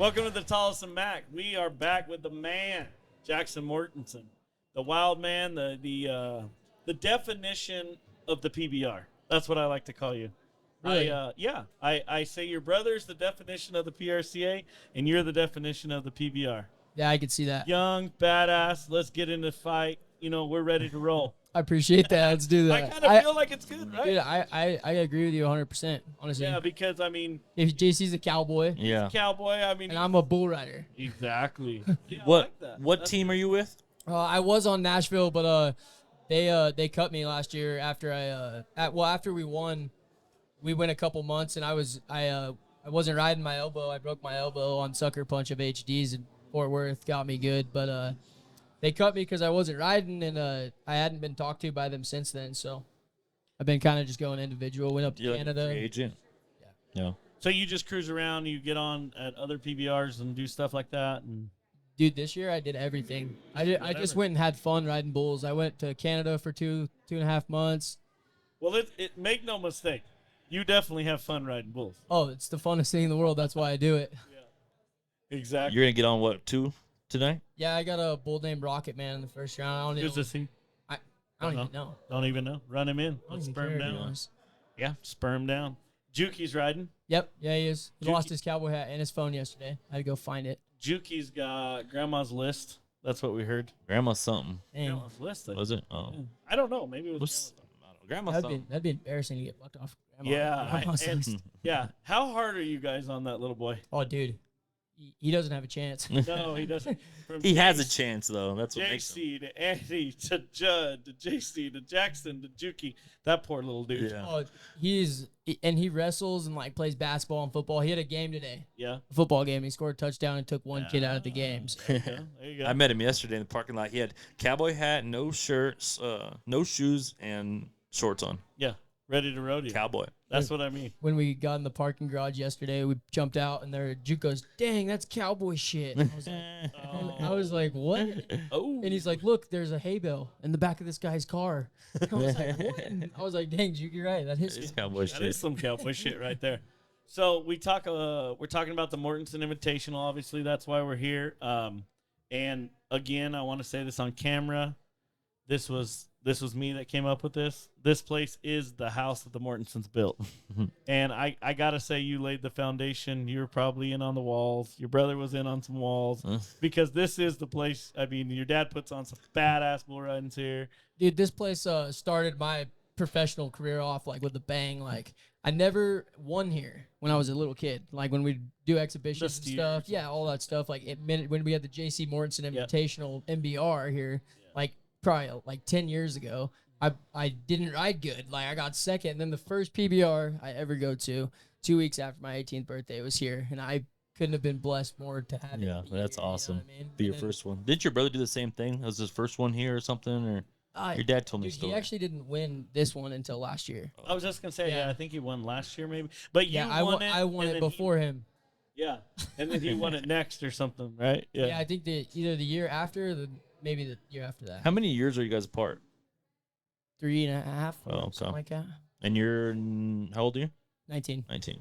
Welcome to the Tolleson-Mack. We are back with the man, Jaxton Mortensen, the wild man, the definition of the PBR. That's what I like to call you. Really? I say your brother's the definition of the PRCA, and you're the definition of the PBR. Yeah, I could see that. Young, badass. Let's get in the fight. We're ready to roll. I appreciate that. Let's do that. I kind of feel like it's good, right? Dude, I agree with you 100%, honestly. Yeah, because, If JC's a cowboy, Yeah. cowboy, and I'm a bull rider. Exactly. Yeah, I What like that. what team are you with? I was on Nashville, but they cut me last year after after we won. We went a couple months, and I wasn't riding my elbow. I broke my elbow on sucker punch of HDs in Fort Worth. Got me good, but they cut me because I wasn't riding, and I hadn't been talked to by them since then. So I've been kind of just going individual. Went up to You're Canada. like a free agent. Yeah. So you just cruise around, you get on at other PBRs and do stuff like that, and Dude, this year I did everything. I just went and had fun riding bulls. I went to Canada for 2.5 months. well, it make no mistake, you definitely have fun riding bulls. Oh, it's the funnest thing in the world. That's why I do it. Exactly. You're gonna get on what, 2 tonight? Yeah, I got a bull named Rocket Man in the first round. I don't Who's even, this he? I don't even know. Don't even know. Run him in. I don't Let's even spur him care, to be down. honest. Yeah, spur him down. Juki's riding. Yep, yeah, he is. He Juki- lost his cowboy hat and his phone yesterday. I had to go find it. Juki's got Grandma's List. That's what we heard. Grandma something. Dang, Grandma's List. Was it? Oh. Yeah. I don't know. Maybe it was. What's, I don't know. Grandma something. that'd be embarrassing to get bucked off. Grandma. Yeah, Grandma's and- list. Yeah. How hard are you guys on that little boy? Oh, dude, he doesn't have a chance. No, he doesn't. From He has a JC chance though. That's what makes him. JC to Andy to Judd to JC to Jaxton to Juki. That poor little dude. Yeah. Oh, he wrestles and like plays basketball and football. He had a game today, Yeah. a football game. He scored a touchdown and took one kid out of the games. There you go. I met him yesterday in the parking lot. He had cowboy hat, no shirts, no shoes, and shorts on. Yeah. Ready to rodeo. Cowboy. That's what I mean. When we got in the parking garage yesterday, we jumped out and Juke goes, "Dang, that's cowboy shit." And I was like, "What?" Oh. And he's like, "Look, there's a hay bale in the back of this guy's car." I was like, "What?" I was like, "Dang, Juke, you're right. That is." It's cowboy That is shit. some cowboy shit right there. So we're talking about the Mortensen Invitational. Obviously, that's why we're here. And again, I want to say this on camera. This was me that came up with this. This place is the house that the Mortensens built. And I got to say, you laid the foundation. You were probably in on the walls. Your brother was in on some walls. Because this is the place. I mean, your dad puts on some badass bull ridings here. Dude, this place started my professional career off like with a bang. Like I never won here when I was a little kid. Like when we do exhibitions and stuff, yeah, all that stuff. Like when we had the JC Mortensen Invitational MBR here, like probably like 10 years ago, I didn't ride good. Like I got second, and then the first PBR I ever go to 2 weeks after my 18th birthday was here, and I couldn't have been blessed more to have. Yeah, it be that's here, awesome. You know what I mean? Be your And then, first one. Did your brother do the same thing? Was his first one here or something? Or your dad told me a Dude, story. he actually didn't win this one until last year. I was just going to say, Yeah. I think he won last year maybe. But you Yeah, won it. I won and it then before him. Yeah. And then he won it next or something, right? Yeah, I think either the year after, or maybe the year after that. How many years are you guys apart? 3.5, Oh, something okay. like that. And you're how old are you? 19. 19.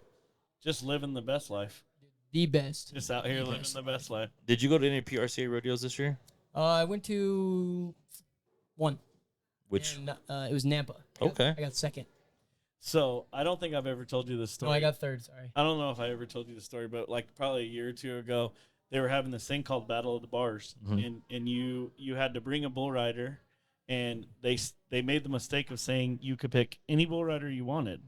Just living the best life. The best. Just out here living the best life. Did you go to any PRCA rodeos this year? I went to one. Which? And, it was Nampa. Okay. I got second. So I don't think I've ever told you this story. No, I got third. Sorry. I don't know if I ever told you the story, but like probably a year or two ago, they were having this thing called Battle of the Bars, and you had to bring a bull rider, and they made the mistake of saying you could pick any bull rider you wanted,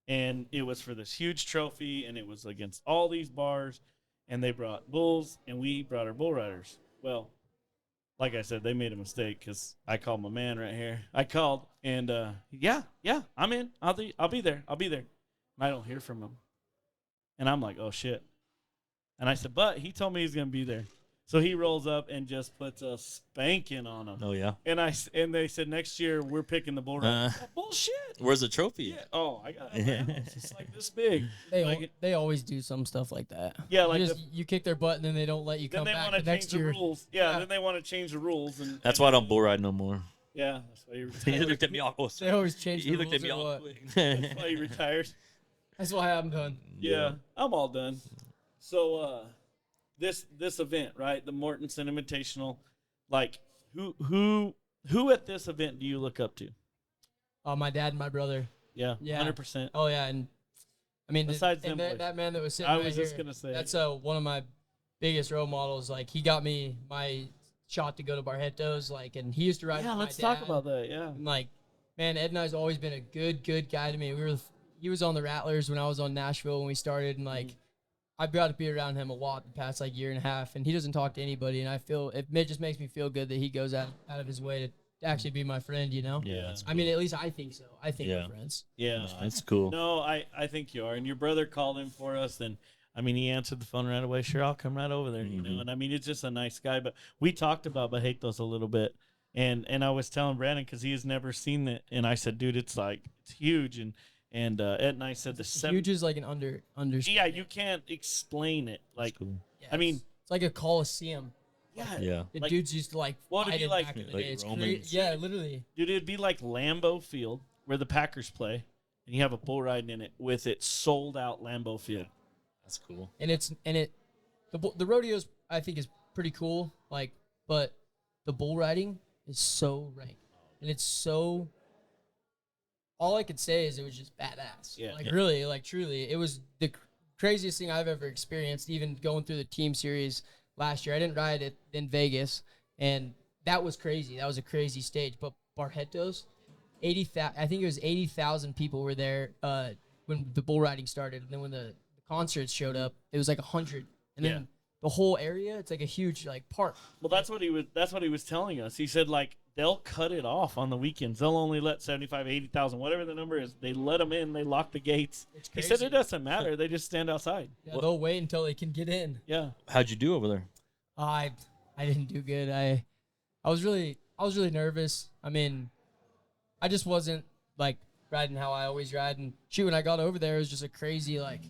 and it was for this huge trophy, and it was against all these bars, and they brought bulls, and we brought our bull riders. Well, like I said, they made a mistake because I called my man right here. I called, and yeah, I'm in. I'll be there. And I don't hear from him, and I'm like, oh shit. And I said, but he told me he's gonna be there. So he rolls up and just puts a spanking on him. Oh yeah. And they said next year we're picking the bull rider. Bullshit. Where's the trophy? Yeah. Oh, I got it. It's just like this big. They always do some stuff like that. Yeah, like you kick their butt and then they don't let you then come they back want the to change next the year. rules. Yeah, then they want to change the rules, and That's why I don't bull ride no more. yeah, that's why you He retired. looked at me all close. They always change the He looked rules at me or all what? quick. That's why you retired. That's why I'm done. Yeah, I'm all done. So this event, right? The Mortensen Invitational. Like, who at this event do you look up to? My dad and my brother. Yeah, Yeah. 100%. Oh yeah, and I mean, besides and them, that man that was sitting I right was here, just gonna say that's one of my biggest role models. Like, he got me my shot to go to Barretos. Like, and he used to ride. Yeah, with my let's dad. talk about that. Yeah, And like, man, Ed and I's always been a good guy to me. He was on the Rattlers when I was on Nashville when we started, and like, I've got to be around him a lot the past like year and a half, and he doesn't talk to anybody, and I feel it just makes me feel good that he goes out of his way to actually be my friend, you know? Yeah. I mean, at least I think so. I think we're friends. yeah, That's cool. No, I think you are. And your brother called him for us, and I mean, he answered the phone right away. Sure, I'll come right over there, you know. And I mean, it's just a nice guy. But we talked about Barretos a little bit, and I was telling Brandon because he has never seen it, and I said, dude, it's huge, and Ed and I said Huge is like an under. Yeah, you can't explain it. Like, Cool. Yeah, I mean, it's like a Coliseum. Yeah. The Like, dudes used to like what would it fight be it like- back in the like day. It's Romans? yeah, literally. dude, it'd be like Lambeau Field where the Packers play, and you have a bull riding in it with it sold out Lambeau Field. That's cool. And the rodeos I think is pretty cool. Like, but the bull riding is so ranked, and it's so. All I could say is it was just badass. Yeah. Like, really, like, truly, it was the craziest thing I've ever experienced. Even going through the team series last year, I didn't ride it in Vegas, and that was crazy. That was a crazy stage. But Barretos, I think it was 80,000 people were there when the bull riding started, and then when the concerts showed up, it was like 100, and then the whole area, it's like a huge like park. Well, that's what he was telling us. He said like they'll cut it off on the weekends. They'll only let 75, 80,000, whatever the number is. They let them in. They lock the gates. It's He crazy. said it doesn't matter. They just stand outside. Yeah, they'll wait until they can get in. Yeah. How'd you do over there? I didn't do good. I was really nervous. I mean, I just wasn't like riding how I always ride. And shoot, when I got over there, it was just a crazy like.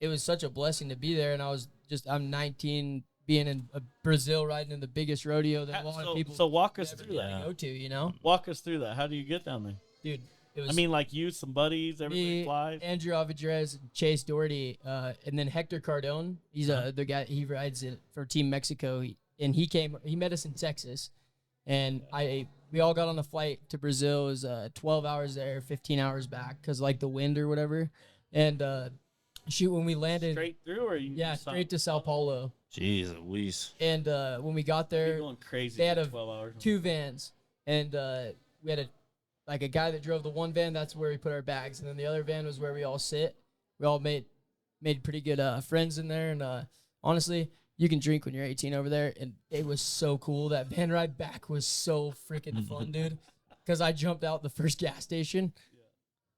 It was such a blessing to be there, and I'm 19, being in Brazil, riding in the biggest rodeo that a lot of people. So walk us ever through get that. to go to, you know, Walk us through that. How do you get down there? dude. It was. I mean, like you, some buddies, everybody me, flies. Andrew Avedrez, Chase Doherty, and then Hector Cardone. He's the guy. He rides it for Team Mexico, and he met us in Texas, and we all got on a flight to Brazil. It was 12 hours there, 15 hours back, because like the wind or whatever, and shoot, when we landed, Straight through, or you straight to Sao Paulo, Jeez Louise. and when we got there, You're going crazy. they had for 12 hours. 2 vans, and we had a guy that drove the one van. That's where we put our bags, and then the other van was where we all sit. We all made pretty good friends in there, and honestly, you can drink when you're 18 over there, and it was so cool. That van ride back was so freaking fun, dude. Because I jumped out the first gas station,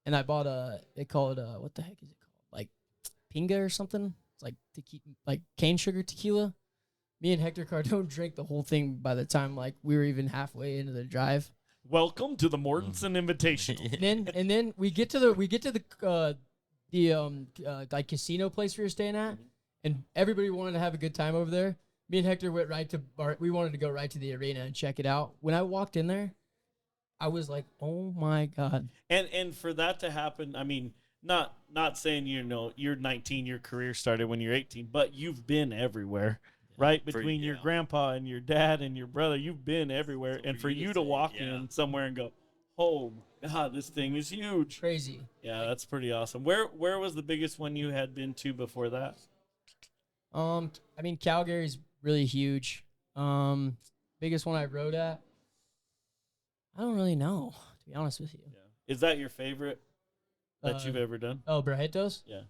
and I bought they call it what the heck is it called? Like Pinga or something. It's like cane sugar tequila. Me and Hector Cardone drank the whole thing by the time like we were even halfway into the drive. Welcome to the Mortensen Invitational. And then we get to the like casino place we were staying at, and everybody wanted to have a good time over there. Me and Hector went we wanted to go right to the arena and check it out. When I walked in there, I was like, oh my God. And for that to happen, I mean, not saying you're 19, your career started when you're 18, but you've been everywhere, right? Between your grandpa and your dad and your brother, you've been everywhere. And for you to walk in somewhere and go, oh God, this thing is huge. Crazy. Yeah, that's pretty awesome. Where was the biggest one you had been to before that? I mean, Calgary's really huge. Biggest one I rode at, I don't really know, to be honest with you. Yeah. Is that your favorite that you've ever done? Oh, Barretos? Yeah.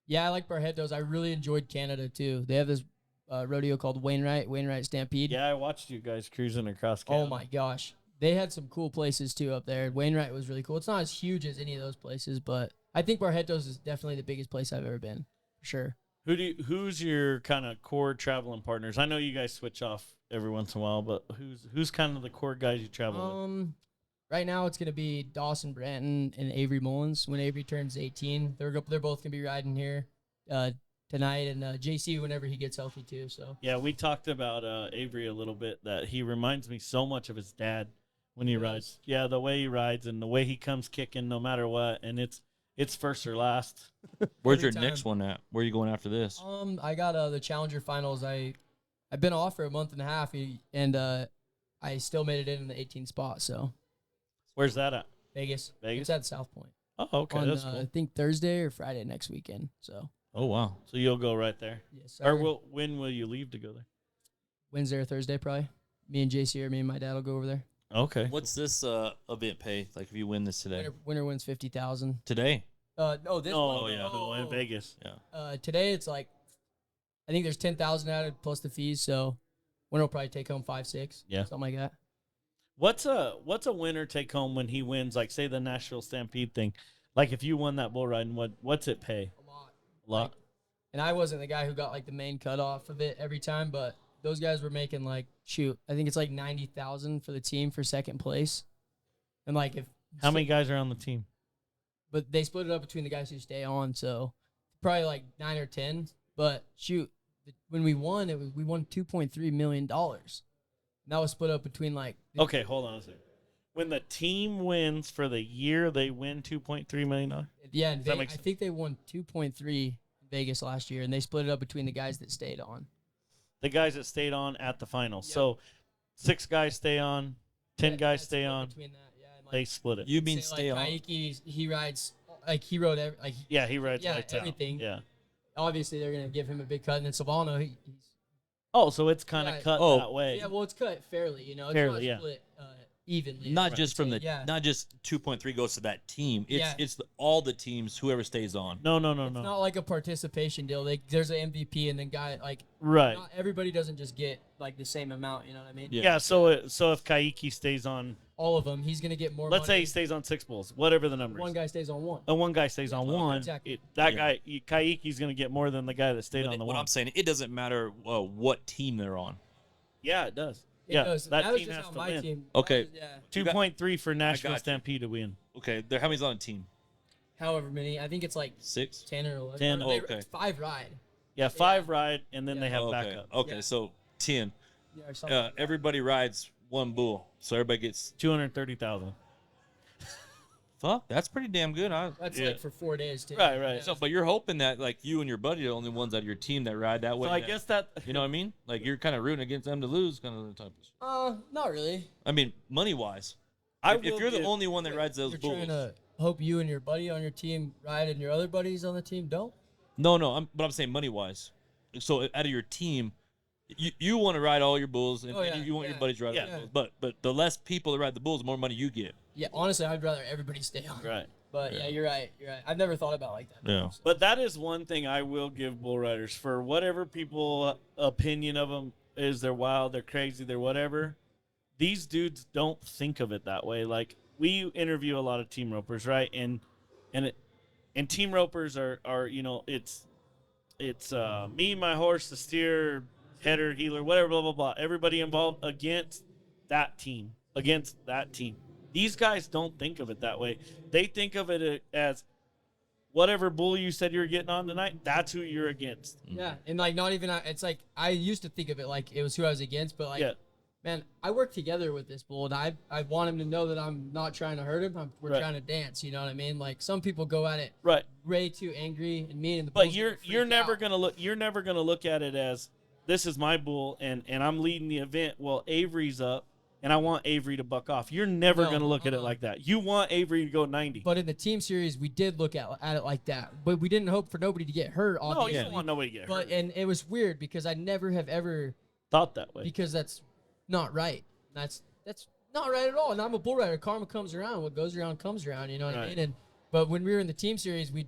Yeah, I like Barretos. I really enjoyed Canada, too. They have this rodeo called Wainwright Stampede. Yeah, I watched you guys cruising across Canada. Oh, my gosh. They had some cool places, too, up there. Wainwright was really cool. It's not as huge as any of those places, but I think Barretos is definitely the biggest place I've ever been, for sure. Who's your kind of core traveling partners? I know you guys switch off every once in a while, but who's kind of the core guys you travel with? Right now it's gonna be Dawson Branton and Avery Mullins. When Avery turns 18, they're both gonna be riding here tonight, and JC whenever he gets healthy too. So yeah, we talked about Avery a little bit. That he reminds me so much of his dad when he rides. Yeah, the way he rides and the way he comes kicking no matter what, and it's it's first or last. Where's your Anytime. next one at? Where are you going after this? I got the Challenger finals. I've been off for a month and a half, and I still made it in the 18th spot. So Where's that at? Vegas. Vegas? It's at South Point. Oh, okay, On, that's cool. I think Thursday or Friday next weekend. So Oh, wow. So you'll go right there. yes, Or when will you leave to go there? Wednesday or Thursday probably. Me and JC or me and my dad will go over there. Okay. What's this event pay? Like if you win this today? Winner wins 50,000. Today? No, this Oh, one. yeah. No, in Vegas. Yeah. Today it's like, I think there's 10,000 added plus the fees. So winner will probably take home 5-6. Yeah. Something like that. What's a winner take home when he wins, like, say, the Nashville Stampede thing? Like, if you won that bull riding, what's it pay? A lot. A lot? Like, and I wasn't the guy who got like the main cut off of it every time, but those guys were making like, I think it's like 90,000 for the team for second place. And like How many guys are on the team? But they split it up between the guys who stay on, so probably like 9 or 10. But when we won, we won $2.3 million. And that was split up between like. Okay, hold on a second. When the team wins for the year, they win $2.3 million? Yeah, and I sense? think they won 2.3 in Vegas last year, and they split it up between the guys that stayed on. The guys that stayed on at the finals. Yep. So 6 guys stay on, 10 guys that's stay split on. between that, yeah, and like, They split it. You mean say, stay like, on? Kaiki, he rides like he rode like Yeah, he rides yeah, lights out. everything. Yeah. Obviously they're gonna give him a big cut, and then Silvano, he's Oh, so it's kind of Yeah. cut Oh. that way. yeah, well, it's cut fairly, you know, it's Fairly, not yeah. split evenly. Not just from the, Yeah. not just 2.3 goes to that team. It's Yeah. it's all the teams, whoever stays on. No. It's not like a participation deal. There's an MVP, and then Right. not everybody doesn't just get like the same amount. You know what I mean? Yeah. Yeah, so if Kaiki stays on, All of them, he's gonna get more. let's say money. he stays on 6 bulls, whatever the number One is. guy stays on one. And one guy stays on one. exactly. That Yeah. guy, Kaiki's going to get more than the guy that stayed But on the what one. I'm saying, it doesn't matter what team they're on. Yeah, it does. It Yeah, goes. that was team just has how to my win. team. Okay. Yeah. 2.3 for Nashville got you. Stampede to win. Okay, how many's on a team? However many, I think it's like 6? 10 or 11. 10. Or Oh, okay. It's 5 ride. Yeah, 5 ride, and then Yeah. they have okay. backup. Okay, Yeah. so 10. Yeah, or something. Like that. Everybody rides one bull, so everybody gets. 230,000. Fuck, that's pretty damn good. That's yeah. like for 4 days too. Right, right. Yeah. So, but you're hoping that like you and your buddy are the only ones out of your team that ride that way. So I guess that you know what I mean. Like you're kind of rooting against them to lose, kind of the type of. Not really. I mean, money wise, if will you're the give- only one that rides those You're bulls. trying to hope you and your buddy on your team ride, and your other buddies on the team don't. No, but I'm saying money wise. So out of your team, you want to ride all your bulls, and, Oh, yeah, and you want your yeah. buddies to ride all Yeah. the bulls. But the less people that ride the bulls, the more money you get. Yeah, honestly, I'd rather everybody stay on. right. But yeah, you're right. You're right. I've never thought about it like that. Yeah. So. But that is one thing I will give bull riders, for whatever people opinion of them is. They're wild, they're crazy, they're whatever. These dudes don't think of it that way. Like, we interview a lot of team ropers, right? And team ropers are you know, it's me, my horse, the steer, header, healer, whatever, blah blah blah. Everybody involved against that team. These guys don't think of it that way. They think of it as whatever bull you said you were getting on tonight, that's who you're against. Yeah, and like not even. It's like I used to think of it like it was who I was against, but like, Yeah. man, I work together with this bull, and I want him to know that I'm not trying to hurt him. We're Right. trying to dance. You know what I mean? Like some people go at it Right. way too angry and mean, and the But bulls you're freak never out. gonna look at it as, this is my bull and I'm leading the event. Well, Avery's up and I want Avery to buck off. You're never No, gonna look at it like that. You want Avery to go 90. But in the team series, we did look at it like that, but we didn't hope for nobody to get hurt. no, Obviously, you don't want nobody to get but hurt. and it was weird because I never have ever Thought that way. because that's not right. That's not right at all. And I'm a bull rider. Karma comes around. What goes around comes around. You know what I Right. mean? But when we were in the team series, we're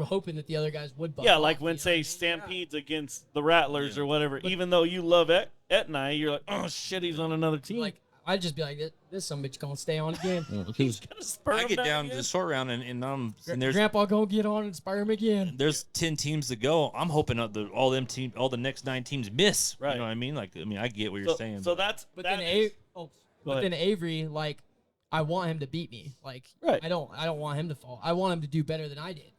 hoping that the other guys would buck Yeah, off, like you when know say what I mean? Stampede's against the Rattlers or whatever. Even though you love Etna, you're like, oh shit, he's on another team. Like I'd just be like, this some bitch gonna stay on again. Spur I him get down to again. the short round and there's Grandpa gonna get on and spire him again. there's 10 teams to go. I'm hoping all the next 9 teams miss. Right. You know what I mean? Like I get what you're saying. So that's But that then is- then Avery, like, I want him to beat me. Like, Right. I don't want him to fall. I want him to do better than I did.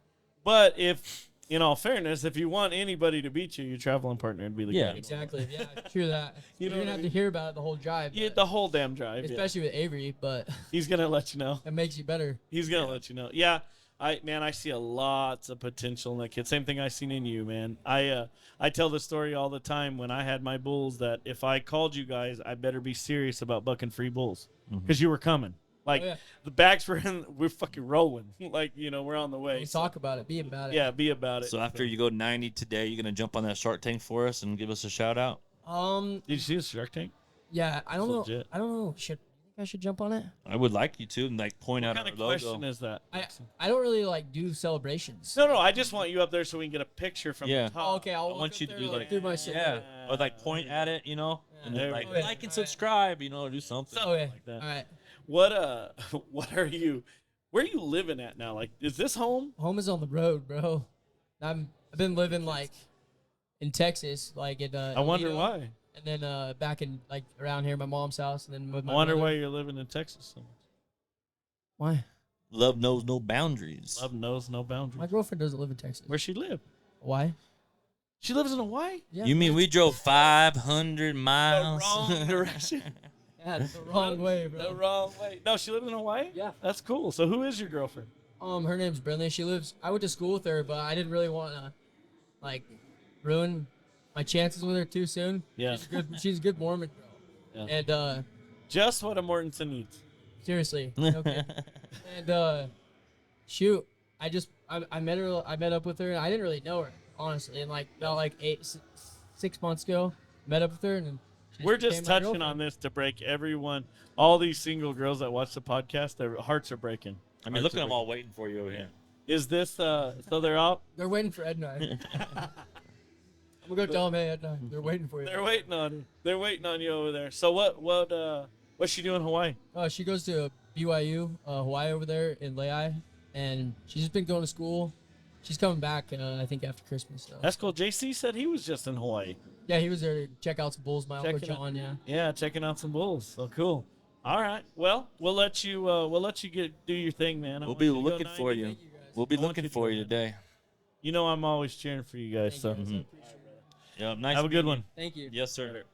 But if, in all fairness, if you want anybody to beat you, your traveling partner would be the Yeah. guy. Exactly. Yeah, true that. You know You're what gonna I have mean? to hear about it the whole drive. Yeah, but- the whole damn drive. Yeah. especially with Avery, but He's gonna let you know. it makes you better. He's gonna let you know. Yeah, I see a lots of potential in that kid. Same thing I seen in you, man. I tell the story all the time when I had my bulls that if I called you guys, I better be serious about bucking free bulls because you were coming. Like the bags were in, we're fucking rolling. Like we're on the way. We talk about it, be about it. Yeah, be about it. So after you go 90 today, you're gonna jump on that Shark Tank for us and give us a shout out. Did you see the Shark Tank? Yeah, I don't know. Legit. I don't know. You think I should jump on it? I would like you to and like point out What our kind of logo. question is that? I don't really like do celebrations. No, I just want you up there so we can get a picture from the top. Oh, okay, I want you to do like do my shit. or like point at it, and then like we go. like and subscribe, do something. Okay. Like that. All right. What are you? Where are you living at now? Like, is this home? Home is on the road, bro. I've been living like in Texas, like in. I wonder why. And then back in like around here, my mom's house, and then with my. I wonder brother. why you're living in Texas so much. Why? Love knows no boundaries. Love knows no My boundaries. girlfriend doesn't live in Texas. Where she live? Why? She lives in Hawaii. Yeah. You mean we drove 500 miles? The wrong direction. Yeah, the wrong way, bro. The wrong way. No, she lives in Hawaii? Yeah. That's cool. So who is your girlfriend? Her name's Brinley. I went to school with her, but I didn't really want to, like, ruin my chances with her too soon. Yeah. She's a good Mormon girl. Yeah. And, Just what a Mortensen needs. seriously. Okay. And, shoot, I met up with her, and I didn't really know her, honestly. And, like, about, like, 6 months ago, met up with her, and We're just touching on this to break everyone, all these single girls that watch the podcast, their hearts are breaking. I mean, look at them all waiting for you over here. Is this, so they're out? They're waiting for Ed and I. I'm gonna go tell them, hey, Ed and I, they're waiting for you. They're waiting on you. They're waiting on you over there. So what's she doing in Hawaii? She goes to BYU, Hawaii over there in Lehi, and she's just been going to school. She's coming back, I think, after Christmas. So. That's cool. JC said he was just in Hawaii. Yeah, he was there to check out some bulls. My Uncle John, yeah. Yeah, checking out some bulls. So cool. All right. Well, we'll let you do your thing, man. We'll be looking for you. We'll be looking for you today. I'm always cheering for you guys. Thank you, so guys. I appreciate it. Yeah, nice. have a good one. Thank you. Yes, sir.